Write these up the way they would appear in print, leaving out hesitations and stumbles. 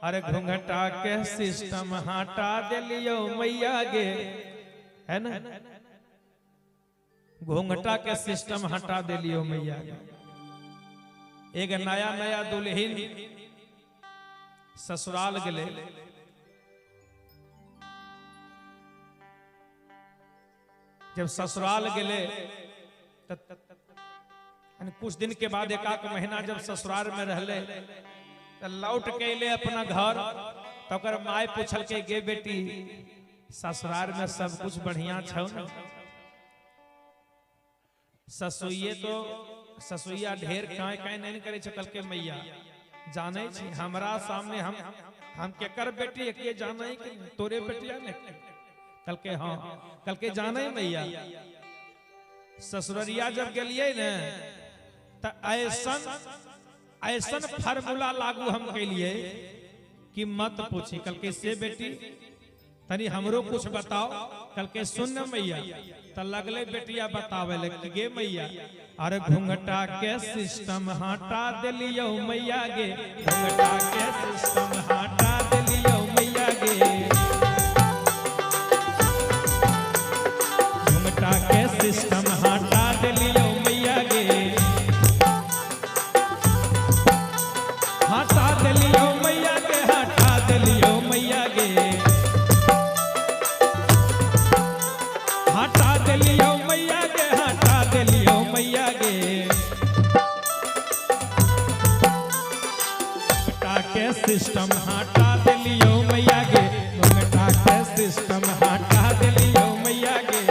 अरे घूंघटा के सिस्टम हटा दिलियो मैया गे, है ना। घूंघटा के सिस्टम हटा दिलियो मैया गे। एक नया नया दुल्हन ससुराल गले, जब ससुराल गले कुछ दिन के बाद एक महीना जब ससुराल में रहले तो लौट के ले अपना घर, तो माय पूछल के गे बेटी ससुराल में सब कुछ बढ़िया छौ न। ससुइये तो ससुइया ढेर काय काय नहीं करे छे। कल के मैया जाने छी हमरा सामने हम केकर बेटी के जाने कि तोरे बेटिया ने। कल के हाँ, कल के जाने मैया ससुररिया जब गलिए न तो ऐसन फार्मूला लागू हम के लिए कि मत पूछी। कल के से बेटी तनी हमरो कुछ बताओ। कल के सुन मैया तो लगले बेटिया बतावे लगे गे मैया अरे घूंघटा के सिस्टम हटा दिलियो मैया गे, घूंघटा के सिस्टम हटा दिलियो मैया गे, घूंघटा के सिस्टम हटा दिलियो मैया गे, हटा दिलियो मैया गे, हटा दिलियो मैया गे, हटा दिलियो मैया गे, हटा दिलियो मैया गे। घूंघटा के सिस्टम हटा दिलियो मैया गे, घूंघटा के सिस्टम हटा दिलियो मैया गे।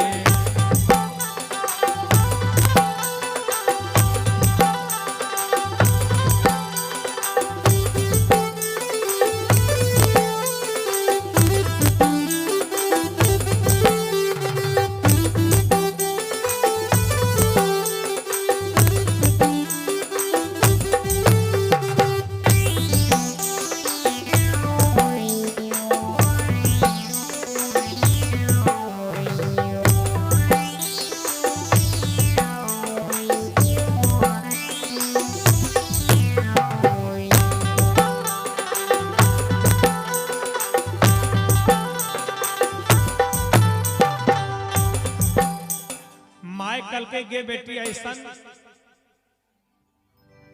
कल के गे बेटी ऐसा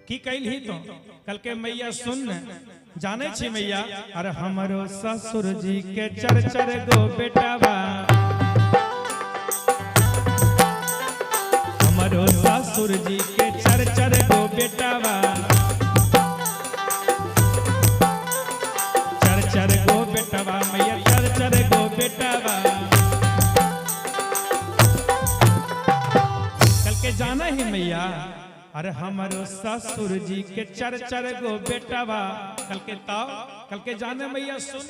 की कैल ही तो कल के मैया सुन जाने छी मैया अरे हमरो ससुर जी के चर चर गो बेटावा, हमरो ससुर जी के चर चर गो बेटावा, चर चर गो बेटावा मैया चर चर गो बेटावा। जाना ही मैया अरे हमारो ससुर जी के चर चर गो बेटावा। कल के जाने मैया सुन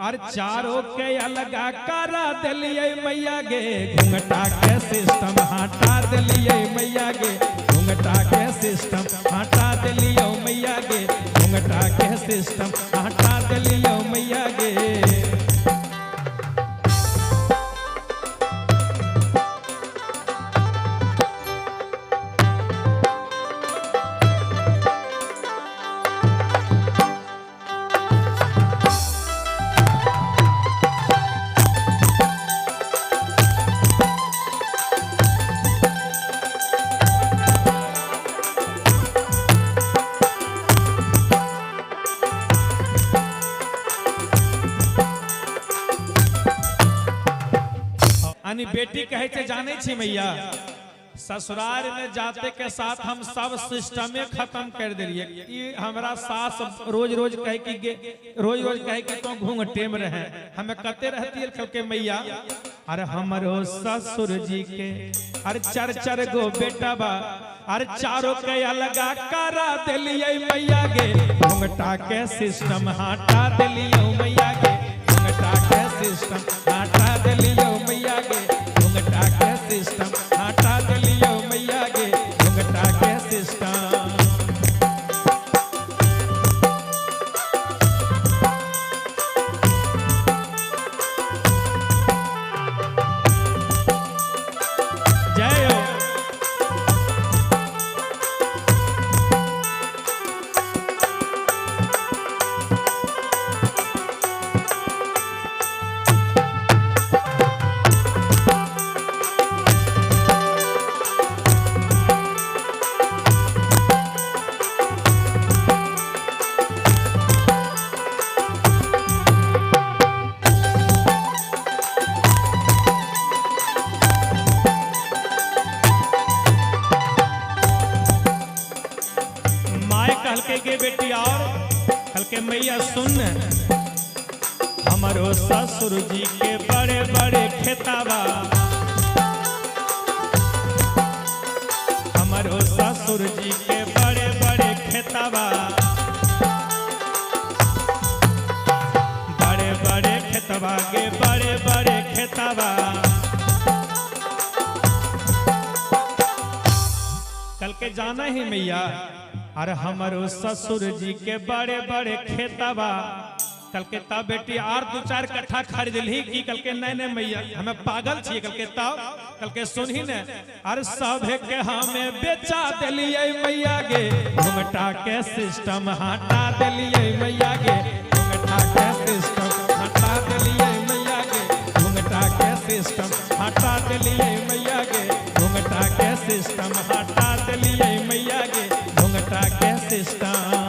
और चारों के अलग करा दिलिये मैया गे, घूंघटा के सिस्टम हटा दिलिये मैया गे, घूंघटा के सिस्टम हटा दिलियो मैया गे, घूंघटा के सिस्टम हटा दिलियो मैया गे। बेटी कहे थे जाने छी मैया ससुराल में जाते के साथ हम सब सिस्टमे खत्म कर दिलिए। हमारा सास रोज रोज कहे कि तो घूंघटे में रहे हमें कते रहती है। कल के मैया अरे हमारो ससुर जी के अरे चर चर गो बेटा बा अरे चारों के अलग करा दिलिये मैया गे, घूंघटा के सिस्टम हटा दिलियो मैया गे, घूंघटा के सिस्टम हटा दिलियो मैया गे, घूंघटा के सिस्टम हटा दिलियो मैया गे, घूंघटा के सिस्टम। जय हो। मैया सुन हमारो ससुर जी के बड़े बड़े खेताबा, हमारो ससुर जी के बड़े बड़े खेताबा, बड़े बड़े खेतबा के बड़े बड़े खेतबा। कल के जाना ही मैया अरे हमारो ससुर जी के बड़े बड़े खेतबा। कल के तब बेटी आर 2-4 कट्ठा खरीद ली की कल के नहीं नहीं मैया हमें पागल छिए कल के तब कल के सुनही ने अरे सब के हमें बेचा दिलिए मैया गे घुंघटा के सिस्टम हटा दिलिए मैया गे घुंघटा के सिस्टम हटा दिलिए मैया गे घुंघटा के सिस्टम हटा दिलिए मैया गे घुंघटा के सिस्टम हटा दिलिए मैया गे घुंघटा के सिस्टम।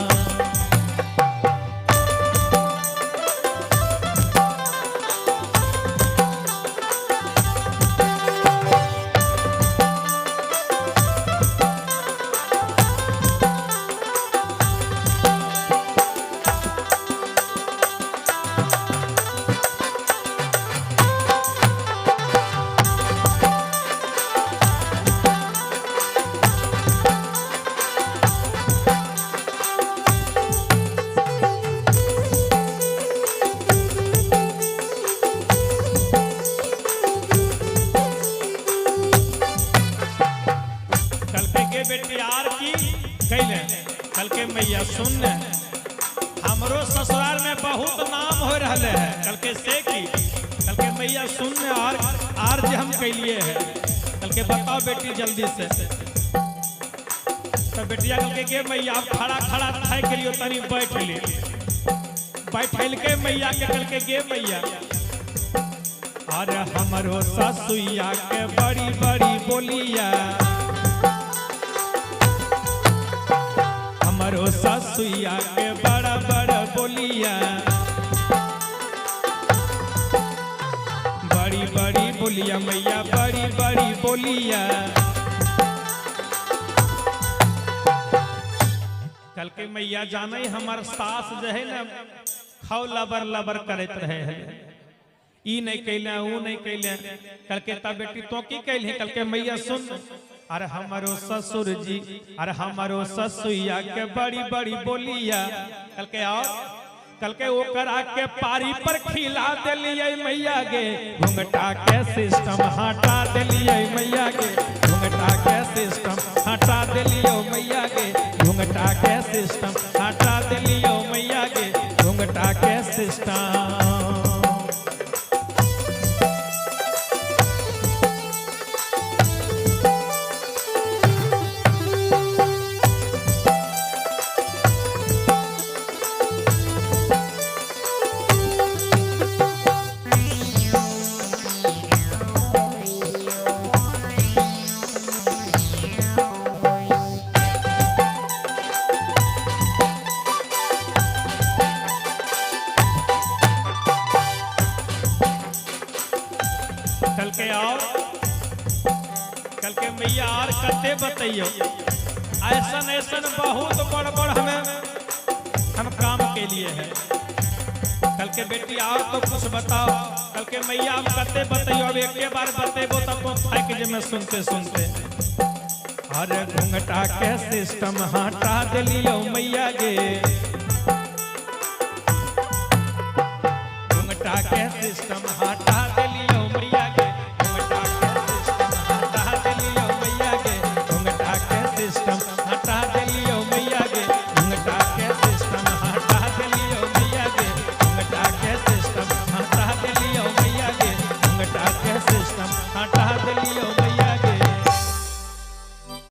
बेटी यार की कैले कल के मैया सुन हमरो ससुराल में बहुत नाम हो रहा है कल के से की कल के मैया सुन आर जे हम कैलिए है कल के बताओ बेटी जल्दी से। तो बेटिया कल के मैया आप खड़ा खड़ा थे करियो तनी बैठ ले बैठल के मैया के कल के गे मैया अरे हमरो ससुइया के बड़ी बड़ी बोलिया हमारो ससुइया के बड़ा बड़ा बोलिया बड़ी बड़ी बोलिया मैया बड़ी बड़ी बोलिया। कल के मैया जाने हमार सास जो है ना खाओ लबर लबर करते रहे है ई नहीं कैले वो नहीं कैले कल के तब बेटी तो की कैल है कल के मैया सुन अरे हमारो ससुर जी अरे हमारो ससुइया के बड़ी बड़ी बोलिया कल के आओ कल के वो करा के पारी पर खिला दिलिए मैया गे घुंघटा के सिस्टम हटा दिलिए मैया गे घुंघटा के सिस्टम हटा दिलियो मैया गे घुंघटा के सिस्टम हटा दिलियो मैया गे घुंघटा के सिस्टम। कल के आओ कल के मैया और कते बताइयो ऐसन ऐसन बहुत बड़ बड़ हम काम के लिए है कल के बेटी आओ तो कुछ बताओ कल के मैया हम कते बताइयो अब एक बार बतेबो तब थक जे में सुनते सुनते अरे घुंघटा के सिस्टम हटा दिलियो मैया गे घुंघटा के सिस्टम हटा दिलियो